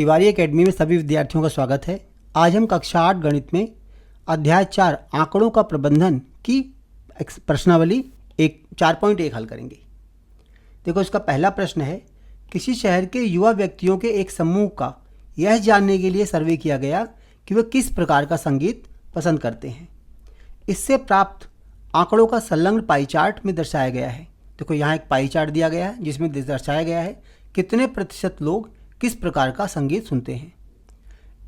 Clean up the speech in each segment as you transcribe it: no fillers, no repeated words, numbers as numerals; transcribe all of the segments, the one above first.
Tiwari academy में सभी विद्यार्थियों का स्वागत है। आज हम कक्षा 8 गणित में अध्याय 4 आंकड़ों का प्रबंधन की प्रश्नावली 4.1 हल करेंगे। देखो, इसका पहला प्रश्न है, किसी शहर के युवा व्यक्तियों के एक समूह का यह जानने के लिए सर्वे किया गया कि वे किस प्रकार का संगीत पसंद करते हैं। इससे प्राप्त आंकड़ों का संलग्न पाई चार्ट में दर्शाया गया है। देखो, यहाँ एक पाई चार्ट दिया गया है जिसमें दर्शाया गया है कितने प्रतिशत लोग किस प्रकार का संगीत सुनते हैं।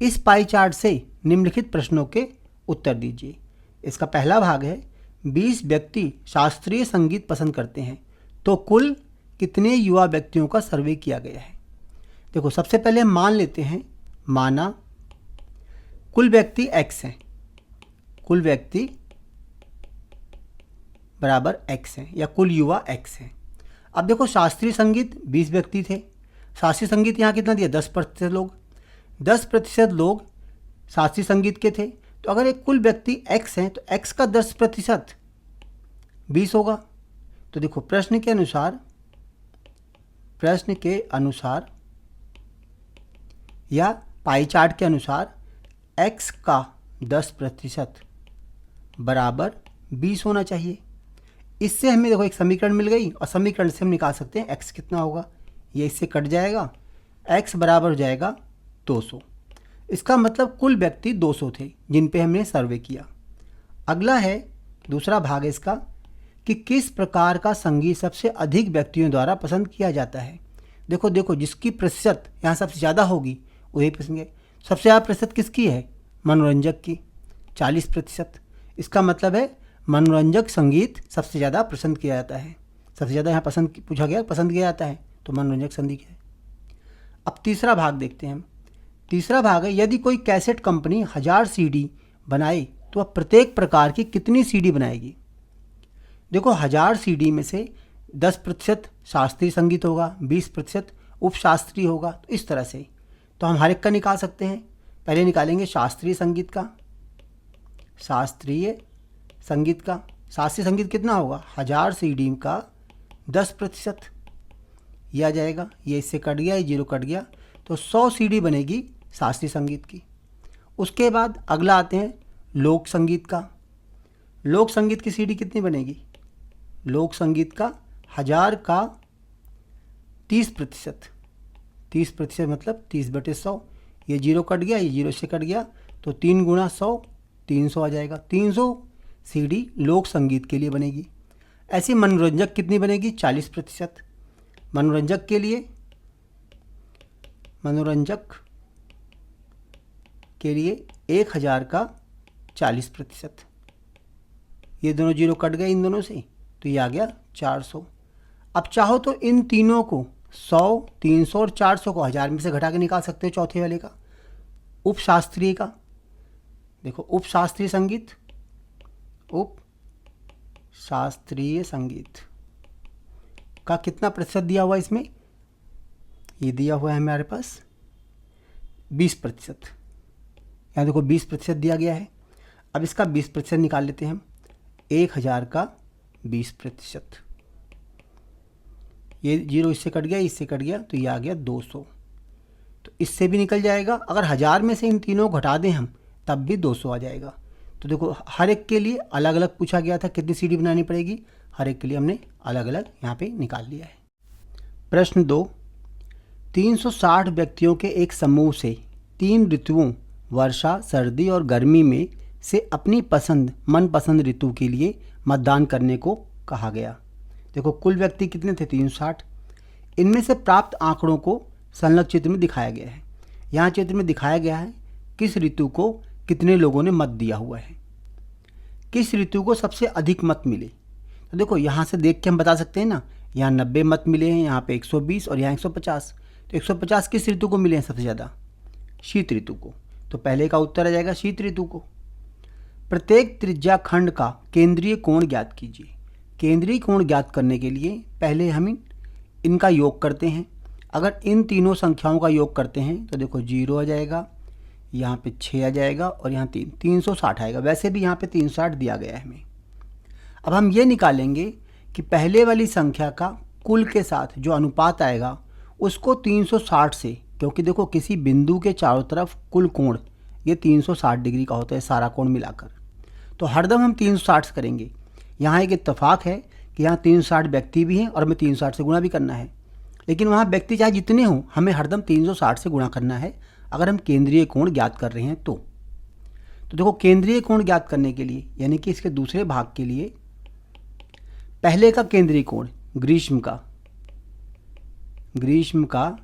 इस पाई चार्ट से निम्नलिखित प्रश्नों के उत्तर दीजिए। इसका पहला भाग है, 20 व्यक्ति शास्त्रीय संगीत पसंद करते हैं, तो कुल कितने युवा व्यक्तियों का सर्वे किया गया है। देखो, सबसे पहले हम मान लेते हैं, माना कुल व्यक्ति x हैं, कुल व्यक्ति बराबर x है या कुल युवा x है। अब देखो, शास्त्रीय संगीत 20 व्यक्ति थे। शास्त्रीय संगीत यहाँ कितना दिया, 10% लोग। 10% लोग शास्त्रीय संगीत के थे, तो अगर एक कुल व्यक्ति x हैं तो x का 10% 20 होगा। तो देखो, प्रश्न के अनुसार या पाई चार्ट के अनुसार x का 10% बराबर 20 होना चाहिए। इससे हमें देखो एक समीकरण मिल गई और समीकरण से हम निकाल सकते हैं x कितना होगा। ये इससे कट जाएगा, x बराबर हो जाएगा 200। इसका मतलब कुल व्यक्ति 200 थे जिन पे हमने सर्वे किया। अगला है दूसरा भाग इसका कि किस प्रकार का संगीत सबसे अधिक व्यक्तियों द्वारा पसंद किया जाता है। देखो, जिसकी प्रतिशत यहाँ सबसे ज़्यादा होगी वही पसंद है। सबसे ज़्यादा प्रतिशत किसकी है, मनोरंजक की, 40%। इसका मतलब है मनोरंजक संगीत सबसे ज़्यादा पसंद किया जाता है। सबसे ज़्यादा यहाँ पसंद किया जाता है तो मनोरंजक संगीत है। अब तीसरा भाग देखते हैं हम। तीसरा भाग है, यदि कोई कैसेट कंपनी 1000 CD बनाए तो वह प्रत्येक प्रकार की कितनी CD बनाएगी। देखो, 1000 CD में से 10% शास्त्रीय संगीत होगा, 20% उपशास्त्रीय होगा। तो इस तरह से तो हम हर एक का निकाल सकते हैं। पहले निकालेंगे शास्त्रीय संगीत का। शास्त्रीय संगीत कितना होगा, 1000 CD का 10%, यह आ जाएगा। ये इससे कट गया, ये 0 कट गया, तो 100 CD बनेगी शास्त्रीय संगीत की। उसके बाद अगला आते हैं लोक संगीत का। लोक संगीत की CD कितनी बनेगी, लोक संगीत का 1000 का 30%, 30% मतलब 30/100। ये 0 कट गया, ये 0 से कट गया, तो 3 × 100 300 आ जाएगा। 300 CD लोक संगीत के लिए बनेगी। ऐसी मनोरंजक कितनी बनेगी, 40%। मनोरंजक के लिए 1000 का 40%। ये दोनों 0 कट गए इन दोनों से, तो ये आ गया 400। अब चाहो तो इन तीनों को 100, 300 और 400 को 1000 में से घटा के निकाल सकते हो चौथे वाले का, उपशास्त्रीय का। देखो, उपशास्त्रीय संगीत का कितना प्रतिशत दिया हुआ है इसमें, ये दिया हुआ है हमारे पास 20%। यहाँ देखो 20% दिया गया है। अब इसका 20% निकाल लेते हैं हम। 1000 का 20%, ये 0 इससे कट गया, इससे कट गया, तो ये आ गया 200। तो इससे भी निकल जाएगा। अगर 1000 में से इन तीनों को घटा दें हम तब भी 200 आ जाएगा। तो देखो, हर एक के लिए अलग अलग पूछा गया था कितनी CD बनानी पड़ेगी, हर एक के लिए हमने अलग अलग यहाँ पे निकाल लिया है। प्रश्न 2, 360 व्यक्तियों के एक समूह से 3 ऋतुओं वर्षा, सर्दी और गर्मी में से अपनी मनपसंद ऋतु के लिए मतदान करने को कहा गया। देखो, कुल व्यक्ति कितने थे, 360। इनमें से प्राप्त आंकड़ों को संलग्न चित्र में दिखाया गया है। यहाँ चित्र में दिखाया गया है किस ऋतु को कितने लोगों ने मत दिया हुआ है, किस ऋतु को सबसे अधिक मत मिले। तो देखो, यहाँ से देख के हम बता सकते हैं ना, यहाँ 90 मत मिले हैं, यहाँ पे 120 और यहाँ 150। तो 150 किस ऋतु को मिले हैं सबसे ज़्यादा, शीत ऋतु को। तो पहले का उत्तर आ जाएगा शीत ऋतु को। प्रत्येक त्रिज्या खंड का केंद्रीय कोण ज्ञात कीजिए। केंद्रीय कोण ज्ञात करने के लिए पहले हम इनका योग करते हैं। अगर इन तीनों संख्याओं का योग करते हैं तो देखो 0 आ जाएगा, यहाँ पे 6 आ जाएगा और यहाँ 360 आएगा। वैसे भी यहाँ पे 360 दिया गया है हमें। अब हम ये निकालेंगे कि पहले वाली संख्या का कुल के साथ जो अनुपात आएगा उसको 360 से क्योंकि देखो किसी बिंदु के चारों तरफ कुल कोण ये 360 डिग्री का होता है, सारा कोण मिलाकर। तो हरदम हम 360 से करेंगे। यहाँ एक इत्तेफाक है कि यहाँ 360 व्यक्ति भी हैं और हमें 360 से गुणा भी करना है, लेकिन वहाँ व्यक्ति चाहे जितने हों हमें हरदम 360 से गुणा करना है अगर हम केंद्रीय कोण ज्ञात कर रहे हैं तो देखो केंद्रीय कोण ज्ञात करने के लिए यानी कि इसके दूसरे भाग के लिए पहले का केंद्रीय कोण ग्रीष्म का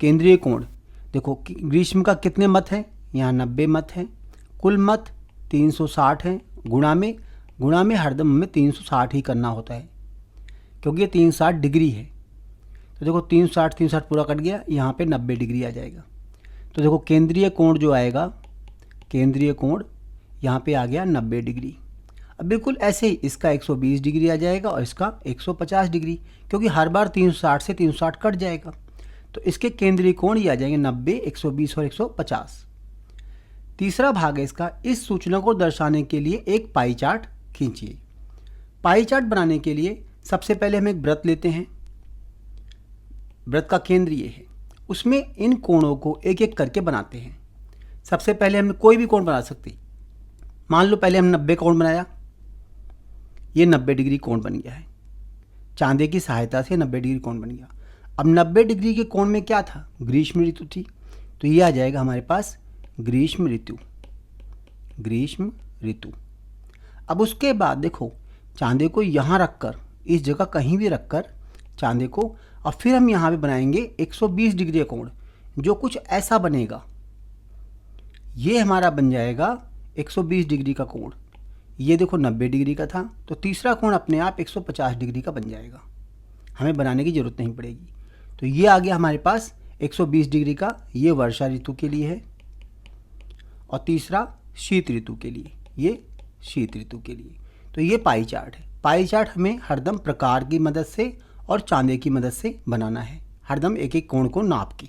केंद्रीय कोण, देखो ग्रीष्म का कितने मत हैं, यहाँ 90 मत हैं, कुल मत 360 हैं, गुणा में हरदम हमें 360 ही करना होता है क्योंकि ये 360 डिग्री है। तो देखो 360 पूरा कट गया, यहाँ पे 90 डिग्री आ जाएगा। तो देखो केंद्रीय कोण जो आएगा, केंद्रीय कोण यहाँ पे आ गया 90 डिग्री। अब बिल्कुल ऐसे ही इसका 120 डिग्री आ जाएगा और इसका 150 डिग्री, क्योंकि हर बार 360 से 360 कट जाएगा। तो इसके केंद्रीय कोण ये आ जाएंगे 90, 120 और 150। तीसरा भाग है इसका, इस सूचना को दर्शाने के लिए एक पाई चार्ट खींचिए। पाई चार्ट बनाने के लिए सबसे पहले हम एक वृत्त लेते हैं, वृत्त का केंद्र ये है, उसमें इन कोणों को एक एक करके बनाते हैं। सबसे पहले हम कोई भी कोण बना सकते, मान लो पहले हम 90 कोण बनाया, ये 90 डिग्री कोण बन गया है, चांदे की सहायता से 90 डिग्री कोण बन गया। अब 90 डिग्री के कोण में क्या था, ग्रीष्म ऋतु थी, तो ये आ जाएगा हमारे पास ग्रीष्म ऋतु। अब उसके बाद देखो चांदे को यहाँ रखकर, इस जगह कहीं भी रखकर चांदे को, और फिर हम यहाँ पे बनाएंगे 120 डिग्री कोण, जो कुछ ऐसा बनेगा, ये हमारा बन जाएगा 120 डिग्री का कोण। ये देखो 90 डिग्री का था, तो तीसरा कोण अपने आप 150 डिग्री का बन जाएगा, हमें बनाने की ज़रूरत नहीं पड़ेगी। तो ये आ गया हमारे पास 120 डिग्री का, ये वर्षा ऋतु के लिए है, और तीसरा शीत ऋतु के लिए, ये शीत ऋतु के लिए। तो ये पाई चार्ट है। पाई चार्ट हमें हरदम प्रकार की मदद से और चांदे की मदद से बनाना है, हरदम एक एक कोण को नाप के।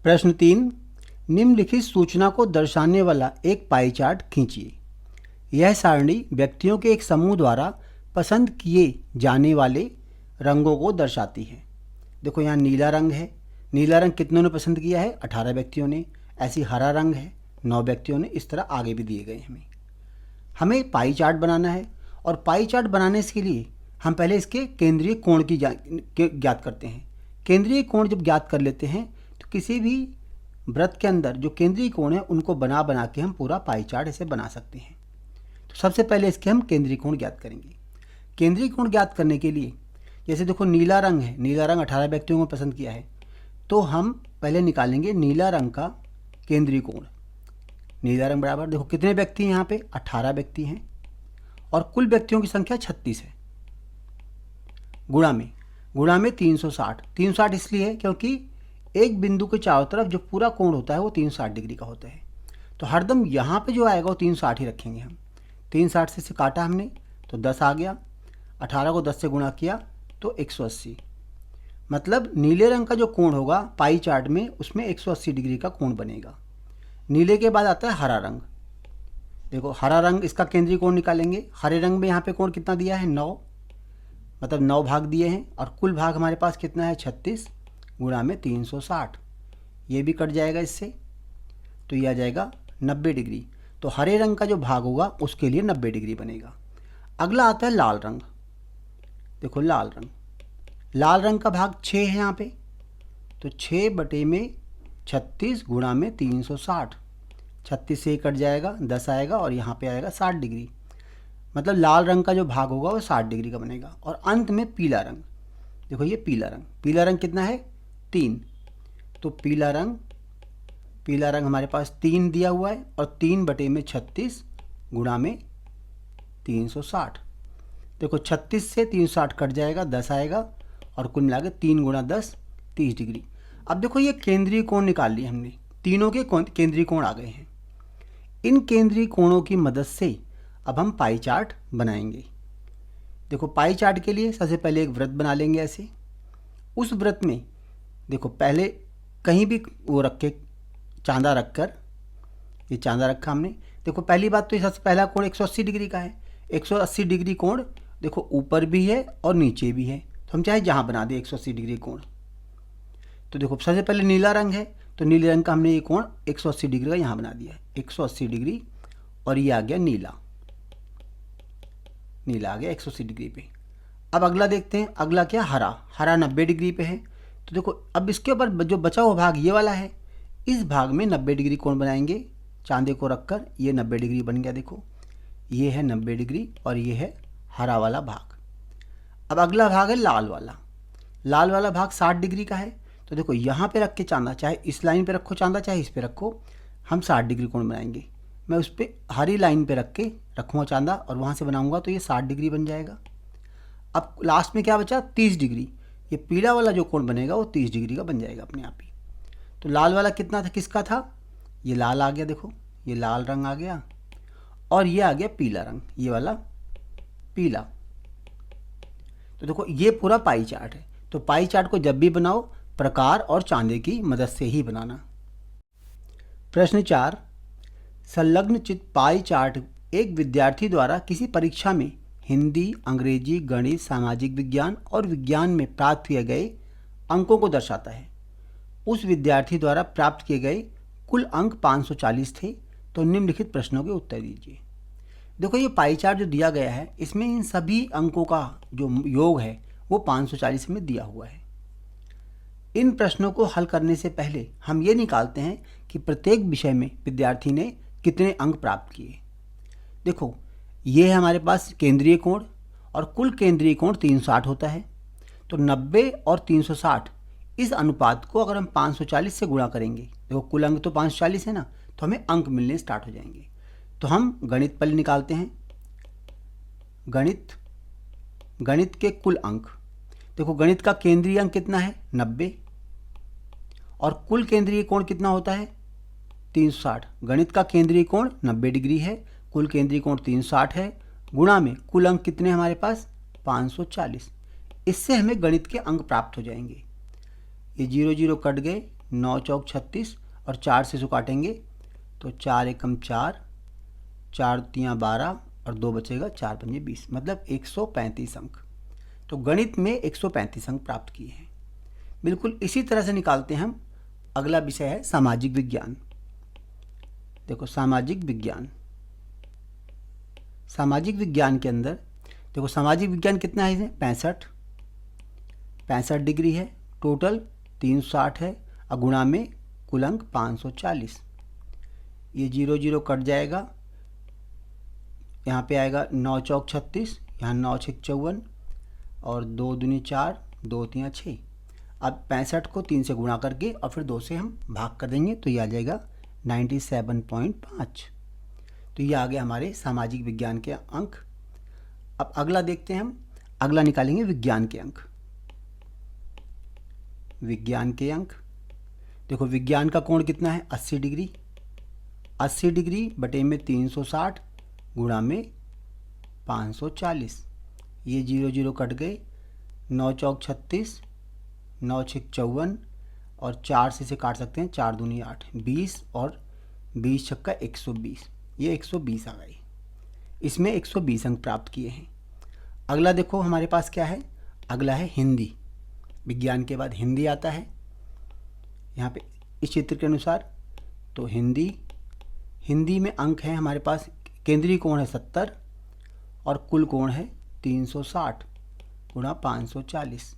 प्रश्न 3, निम्नलिखित सूचना को दर्शाने वाला एक पाई चार्ट खींचिए। यह सारणी व्यक्तियों के एक समूह द्वारा पसंद किए जाने वाले रंगों को दर्शाती है। देखो यहाँ नीला रंग है, नीला रंग कितनों ने पसंद किया है, 18 व्यक्तियों ने। ऐसी हरा रंग है, 9 व्यक्तियों ने। इस तरह आगे भी दिए गए हमें पाई चार्ट बनाना है, और पाई चार्ट बनाने के लिए हम पहले इसके केंद्रीय कोण की ज्ञात करते हैं। केंद्रीय कोण जब ज्ञात कर लेते हैं तो किसी भी वृत्त के अंदर जो केंद्रीय कोण है उनको बना के हम पूरा पाई चार्ट ऐसे बना सकते हैं। तो सबसे पहले इसके हम केंद्रीय कोण ज्ञात करेंगे। केंद्रीय कोण ज्ञात करने के लिए जैसे देखो नीला रंग है, नीला रंग 18 व्यक्तियों को पसंद किया है, तो हम पहले निकालेंगे नीला रंग का केंद्रीय कोण। नीला रंग बराबर, देखो कितने व्यक्ति हैं यहाँ पे, 18 व्यक्ति हैं, और कुल व्यक्तियों की संख्या 36 है। गुणा में 360। 360 इसलिए है क्योंकि एक बिंदु के चारों तरफ जो पूरा कोण होता है वो 360 डिग्री का होता है। तो हरदम यहाँ पे जो आएगा वो 360 ही रखेंगे हम। 360 से काटा हमने तो 10 आ गया, 18 को 10 से गुणा किया तो 180। मतलब नीले रंग का जो कोण होगा पाई चार्ट में, उसमें 180 डिग्री का कोण बनेगा। नीले के बाद आता है हरा रंग। देखो हरा रंग, इसका केंद्रीय कोण निकालेंगे। हरे रंग में यहाँ पे कोण कितना दिया है, 9, मतलब 9 भाग दिए हैं, और कुल भाग हमारे पास कितना है, 36 गुणा में 360। ये भी कट जाएगा इससे, तो ये आ जाएगा 90 डिग्री। तो हरे रंग का जो भाग होगा उसके लिए 90 डिग्री बनेगा। अगला आता है लाल रंग। देखो लाल रंग का भाग 6 है यहाँ पे, तो 6/36 गुणा में 360। 36 से कट जाएगा, 10 आएगा, और यहाँ पे आएगा 60 डिग्री। मतलब लाल रंग का जो भाग होगा वो 60 डिग्री का बनेगा। और अंत में पीला रंग। देखो ये पीला रंग कितना है, 3। तो पीला रंग हमारे पास 3 दिया हुआ है, और 3/36 गुणा में 360। देखो 36 से 360 कट जाएगा, 10 आएगा, और कुल मिला के 3 गुणा 10 30 डिग्री। अब देखो ये केंद्रीय कोण निकाल लिए हमने, तीनों के केंद्रीय कोण आ गए हैं। इन केंद्रीय कोणों की मदद से अब हम पाई चार्ट बनाएंगे। देखो पाई चार्ट के लिए सबसे पहले एक वृत्त बना लेंगे ऐसे। उस वृत्त में देखो पहले कहीं भी वो रख के चांदा रखकर, ये चांदा रखा हमने। देखो पहली बात तो ये सबसे पहला कोण 180 डिग्री का है। 180 डिग्री कोण देखो ऊपर भी है और नीचे भी है, तो हम चाहे जहाँ बना दें 180 डिग्री कोण। तो देखो सबसे पहले नीला रंग है, तो नीले रंग का हमने ये कोण 180 डिग्री का यहाँ बना दिया है, 180 डिग्री, और ये आ गया नीला, नीला आ गया 180 डिग्री पे। अब अगला देखते हैं, अगला क्या, हरा, हरा 90 डिग्री पे है। तो देखो अब इसके ऊपर जो बचा हुआ भाग ये वाला है, इस भाग में 90 डिग्री कोण बनाएंगे, चांदे को रखकर ये 90 डिग्री बन गया। देखो ये है 90 डिग्री और ये है हरा वाला भाग। अब अगला भाग है लाल वाला, लाल वाला भाग 60 डिग्री का है। तो देखो यहाँ पे रख के चांदा, चाहे इस लाइन पे रखो चांदा, चाहे इस पे रखो, हम 60 डिग्री कोण बनाएंगे। मैं उस पर हरी लाइन पे रख के रखूँगा चांदा और वहाँ से बनाऊँगा तो ये 60 डिग्री बन जाएगा। अब लास्ट में क्या बचा, 30 डिग्री, ये पीला वाला जो कोण बनेगा वो 30 डिग्री का बन जाएगा अपने आप ही। तो लाल वाला कितना था, किसका था, ये लाल आ गया, देखो ये लाल रंग आ गया, और ये आ गया पीला रंग, ये वाला पीला। तो देखो ये पूरा पाई चार्ट है। तो पाई चार्ट को जब भी बनाओ प्रकार और चांदे की मदद से ही बनाना। प्रश्न 4, संलग्न चित्र पाई चार्ट एक विद्यार्थी द्वारा किसी परीक्षा में हिंदी, अंग्रेजी, गणित, सामाजिक विज्ञान और विज्ञान में प्राप्त किए गए अंकों को दर्शाता है। उस विद्यार्थी द्वारा प्राप्त किए गए कुल अंक 540 थे। तो निम्नलिखित प्रश्नों के उत्तर दीजिए। देखो ये पाई चार्ट जो दिया गया है, इसमें इन सभी अंकों का जो योग है वो 540 में दिया हुआ है। इन प्रश्नों को हल करने से पहले हम ये निकालते हैं कि प्रत्येक विषय में विद्यार्थी ने कितने अंक प्राप्त किए। देखो ये है हमारे पास केंद्रीय कोण, और कुल केंद्रीय कोण 360 होता है। तो 90 और 360 इस अनुपात को अगर हम 540 से गुणा करेंगे, देखो कुल अंक तो 540 है ना, तो हमें अंक मिलने स्टार्ट हो जाएंगे। तो हम गणित पहले निकालते हैं, गणित के कुल अंक। देखो गणित का केंद्रीय अंक कितना है, 90, और कुल केंद्रीय कोण कितना होता है, 360। गणित का केंद्रीय कोण 90 डिग्री है, कुल केंद्रीय कोण 360 है, गुणा में कुल अंक कितने हमारे पास 540। इससे हमें गणित के अंक प्राप्त हो जाएंगे। ये 0 0 कट गए, 9 चौक 36, और 4 से इसको काटेंगे तो 4 एकम 4, 4 तियाँ 12, और 2 बचेगा, 4 पंजे 20, मतलब 135 अंक। तो गणित में 135 अंक प्राप्त किए हैं। बिल्कुल इसी तरह से निकालते हैं हम। अगला विषय है सामाजिक विज्ञान। देखो सामाजिक विज्ञान, सामाजिक विज्ञान के अंदर देखो सामाजिक विज्ञान कितना है, इसमें 65 डिग्री है, टोटल 360 है, और गुणा में कुल अंक 540। ये 0 0 कट जाएगा, यहाँ पे आएगा 9 चौक 36, यहाँ 9 6 54, और 2 दूनी 4, 2 तियाँ 6। अब 65 को 3 से गुणा करके और फिर 2 से हम भाग कर देंगे तो ये आ जाएगा 97.5। तो ये आ गया हमारे सामाजिक विज्ञान के अंक। अब अगला देखते हैं हम, अगला निकालेंगे विज्ञान के अंक। विज्ञान के अंक देखो, विज्ञान का कोण कितना है, 80 डिग्री, 80 डिग्री बटे में 360 गुणा में 540। ये 0 0 कट गए, 9 चौक 36, 9 6 54, और 4 से काट सकते हैं, 4 दूनी 8, 20, और 20 छक्का 120, ये 120 आ गई। इसमें 120 अंक प्राप्त किए हैं। अगला देखो हमारे पास क्या है, अगला है हिंदी। विज्ञान के बाद हिंदी आता है यहाँ पे इस चित्र के अनुसार। तो हिंदी में अंक हैं हमारे पास, केंद्रीय कोण है 70, और कुल कोण है 360 गुणा 540।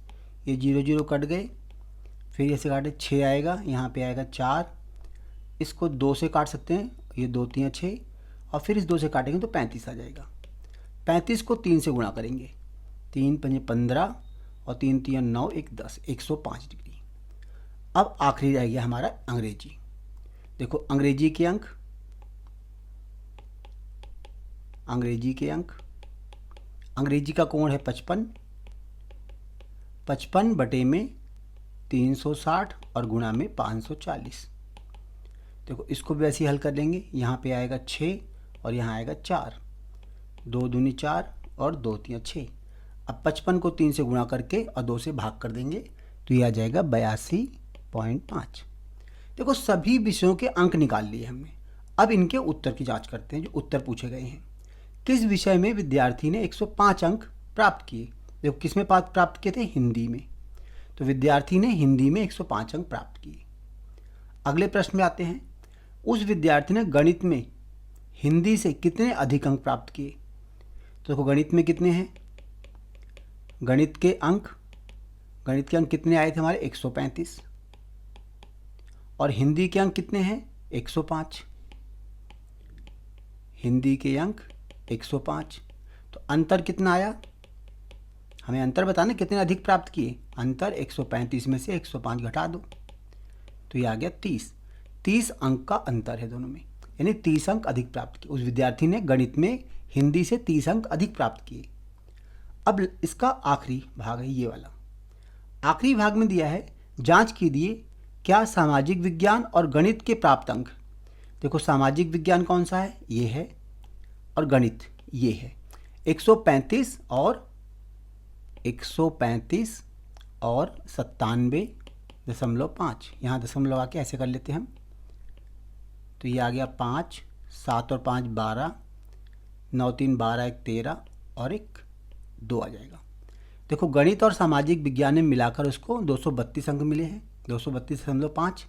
ये 0 0 कट गए, फिर ऐसे काटे 6 आएगा, यहाँ पे आएगा 4, इसको 2 से काट सकते हैं, ये 2 तियाँ 6, और फिर इस 2 से काटेंगे तो 35 आ जाएगा। 35 को 3 से गुणा करेंगे, 3 पंजे 15, और 3 तियाँ 9, 1 10, 105 डिग्री। अब आखिरी रह गया हमारा अंग्रेजी। देखो अंग्रेजी के अंक, अंग्रेजी का कोण है 55 बटे में 360 और गुणा में 540। देखो इसको भी वैसे ही हल कर लेंगे, यहाँ पे आएगा 6 और यहाँ आएगा 4, 2 दूनी 4 और 2 तियाँ 6। अब 55 को 3 से गुणा करके और 2 से भाग कर देंगे तो ये आ जाएगा 82.5। देखो सभी विषयों के अंक निकाल लिए हमने। अब इनके उत्तर की जांच करते हैं, जो उत्तर पूछे गए हैं। किस विषय में विद्यार्थी ने 105 अंक प्राप्त किए। देखो किस में प्राप्त किए थे, हिंदी में। तो विद्यार्थी ने हिंदी में 105 अंक प्राप्त किए। अगले प्रश्न में आते हैं, उस विद्यार्थी ने गणित में हिंदी से कितने अधिक अंक प्राप्त किए। तो देखो गणित में कितने हैं, गणित के अंक कितने आए थे हमारे 135, और हिंदी के अंक कितने हैं 105। हिंदी के अंक 105, तो अंतर कितना आया, हमें अंतर बताना कितने अधिक प्राप्त किए। अंतर 135 में से 105 घटा दो तो ये आ गया 30 अंक का अंतर है दोनों में, यानी 30 अंक अधिक प्राप्त किए। उस विद्यार्थी ने गणित में हिंदी से 30 अंक अधिक प्राप्त किए। अब इसका आखिरी भाग है ये वाला। आखिरी भाग में दिया है, जांच कीजिए क्या सामाजिक विज्ञान और गणित के प्राप्त अंक। देखो सामाजिक विज्ञान कौन सा है, ये है, और गणित ये है। 135 और 97.5, यहाँ दशमलव आके ऐसे कर लेते हैं हम, तो ये आ गया 5, 7 और 5 12, 9 3 12, 1 13 और 1 2 आ जाएगा। देखो गणित और सामाजिक विज्ञान में मिलाकर उसको 232 अंक मिले हैं, 232.5।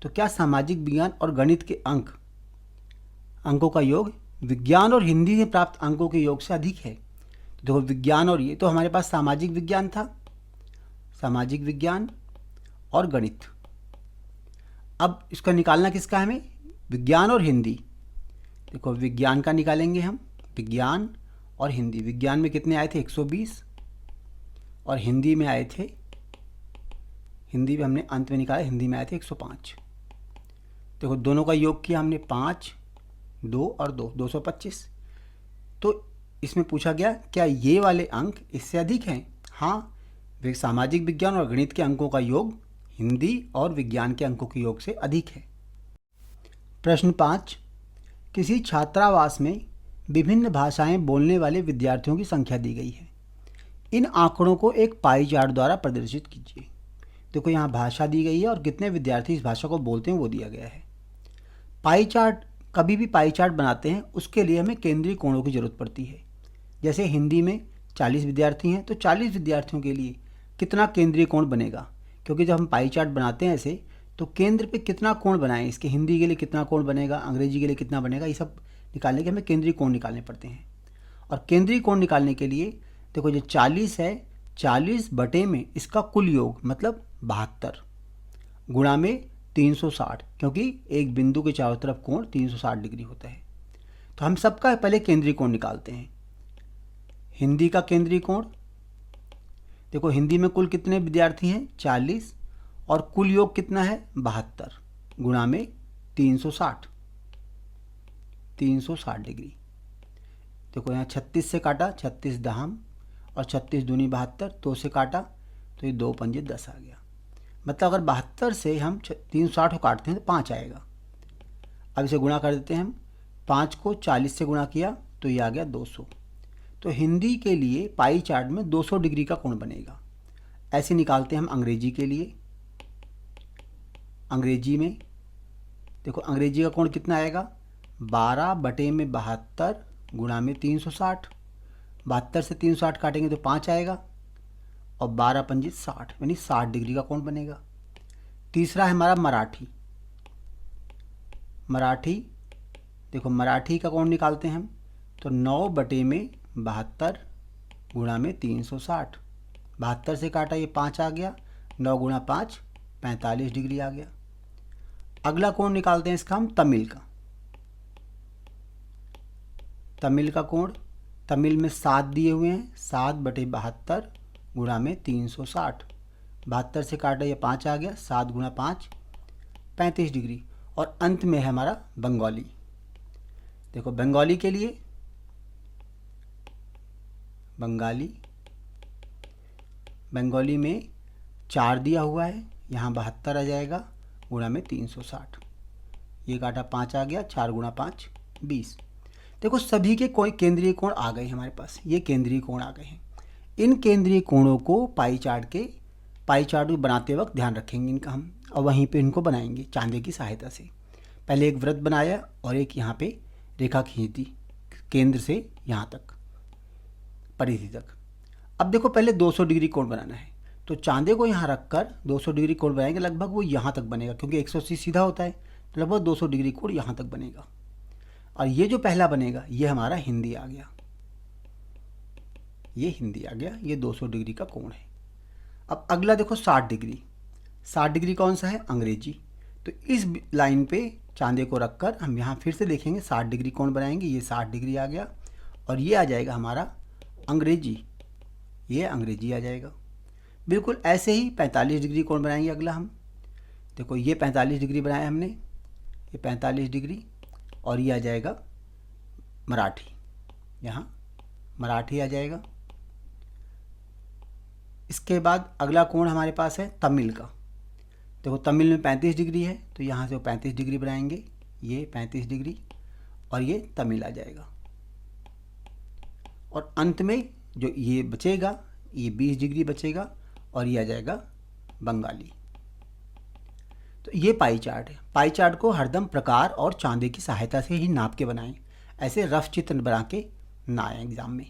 तो क्या सामाजिक विज्ञान और गणित के अंकों का योग विज्ञान और हिंदी से प्राप्त अंकों के योग से अधिक है। तो देखो विज्ञान और ये तो हमारे पास सामाजिक विज्ञान था, सामाजिक विज्ञान और गणित। अब इसका निकालना किसका है हमें, विज्ञान और हिंदी। देखो विज्ञान का निकालेंगे हम, विज्ञान और हिंदी। विज्ञान में कितने आए थे 120, और हिंदी में आए थे, हिंदी में हमने अंत में निकाला, हिंदी में आए थे 105। देखो दोनों का योग किया हमने, 5 2 और 2 225। तो इसमें पूछा गया क्या ये वाले अंक इससे अधिक हैं। हाँ, सामाजिक विज्ञान और गणित के अंकों का योग हिंदी और विज्ञान के अंकों के योग से अधिक है। प्रश्न 5, किसी छात्रावास में विभिन्न भाषाएं बोलने वाले विद्यार्थियों की संख्या दी गई है। इन आंकड़ों को एक पाई चार्ट द्वारा प्रदर्शित कीजिए। देखो यहाँ भाषा दी गई है और कितने विद्यार्थी इस भाषा को बोलते हैं वो दिया गया है। पाई चार्ट, कभी भी पाई चार्ट बनाते हैं उसके लिए हमें केंद्रीय कोणों की ज़रूरत पड़ती है। जैसे हिंदी में 40 विद्यार्थी हैं तो 40 विद्यार्थियों के लिए कितना केंद्रीय कोण बनेगा, क्योंकि जब हम पाई चार्ट बनाते हैं ऐसे तो केंद्र पे कितना कोण बनाएं, इसके हिंदी के लिए कितना कोण बनेगा, अंग्रेजी के लिए कितना बनेगा, ये सब निकालने के हमें केंद्रीय कोण निकालने पड़ते हैं। और केंद्रीय कोण निकालने के लिए देखो जो 40 है, 40 बटे में इसका कुल योग मतलब 72 गुणा में 360, क्योंकि एक बिंदु के चारों तरफ कोण 360 डिग्री होता है। तो हम सबका पहले केंद्रीय कोण निकालते हैं। हिंदी का केंद्रीय कोण, देखो हिंदी में कुल कितने विद्यार्थी हैं 40, और कुल योग कितना है 72 गुणा में 360 डिग्री। देखो यहाँ 36 से काटा, 36 दहम और 36 दूनी 72, 2 से काटा तो ये 2 पंजे 10 आ गया। मतलब अगर 72 से हम 360 को काटते हैं तो 5 आएगा। अब इसे गुणा कर देते हैं हम, 5 को 40 से गुणा किया तो ये आ गया 200। तो हिंदी के लिए पाई चार्ट में 200 डिग्री का कोण बनेगा। ऐसे निकालते हैं हम अंग्रेजी के लिए। अंग्रेजी में देखो अंग्रेजी का कोण कितना आएगा 12 बटे में 72 गुणा में 360। 72 से 360 काटेंगे तो 5 आएगा, और 12 पंजे 60, यानी 60 डिग्री का कोण बनेगा। तीसरा है हमारा मराठी। मराठी देखो मराठी का कोण निकालते हैं हम, तो 9 बटे में 72 गुणा में 360। 72 से काटा ये 5 आ गया, 9 गुणा 5 45 डिग्री आ गया। अगला कोण निकालते हैं इसका हम तमिल का। तमिल का कोण, तमिल में 7 दिए हुए हैं, 7 बटे 72 गुणा में 360। 72 से काटा ये 5 आ गया, 7 गुणा 5 35 डिग्री। और अंत में है हमारा बंगाली। देखो बंगाली के लिए बंगाली में 4 दिया हुआ है, यहाँ 72 आ जाएगा गुणा में 360। ये काटा 5 आ गया, 4 गुणा 5 20। देखो सभी के कोई केंद्रीय कोण आ गए हमारे पास, ये केंद्रीय कोण आ गए हैं। इन केंद्रीय कोणों को पाई चार्ट बनाते वक्त ध्यान रखेंगे इनका हम, और वहीं पे इनको बनाएंगे चांदे की सहायता से। पहले एक वृत्त बनाया और एक यहाँ पे रेखा खींच दी केंद्र से यहाँ तक, परिधि तक। अब देखो पहले 200 डिग्री कोण बनाना है, तो चांदे को यहाँ रख कर 200 डिग्री कोण बनाएंगे, लगभग वो यहाँ तक बनेगा, क्योंकि 180 सीधा होता है, तो लगभग 200 डिग्री कोण यहाँ तक बनेगा। और ये जो पहला बनेगा ये हमारा हिंदी आ गया, ये हिंदी आ गया, ये 200 डिग्री का कोण है। अब अगला देखो 60 डिग्री, 60 डिग्री कौन सा है? अंग्रेजी। तो इस लाइन पे चांदे को रखकर हम यहाँ फिर से देखेंगे 60 डिग्री कोण बनाएंगे, ये 60 डिग्री आ गया, और ये आ जाएगा हमारा अंग्रेजी, ये अंग्रेजी आ जाएगा। बिल्कुल ऐसे ही 45 डिग्री कोण बनाएंगे अगला हम। देखो ये 45 डिग्री बनाया हमने, ये 45 डिग्री, और ये आ जाएगा मराठी, यहाँ मराठी आ जाएगा। इसके बाद अगला कोण हमारे पास है तमिल का। देखो तमिल में 35 डिग्री है, तो यहाँ से वो 35 डिग्री बनाएंगे, ये 35 डिग्री, और ये तमिल आ जाएगा। और अंत में जो ये बचेगा, ये 20 डिग्री बचेगा, और ये आ जाएगा बंगाली। तो ये पाई चार्ट है। पाई चार्ट को हरदम प्रकार और चांदे की सहायता से ही नाप के बनाएं, ऐसे रफ चित्र बना के ना आए एग्जाम में।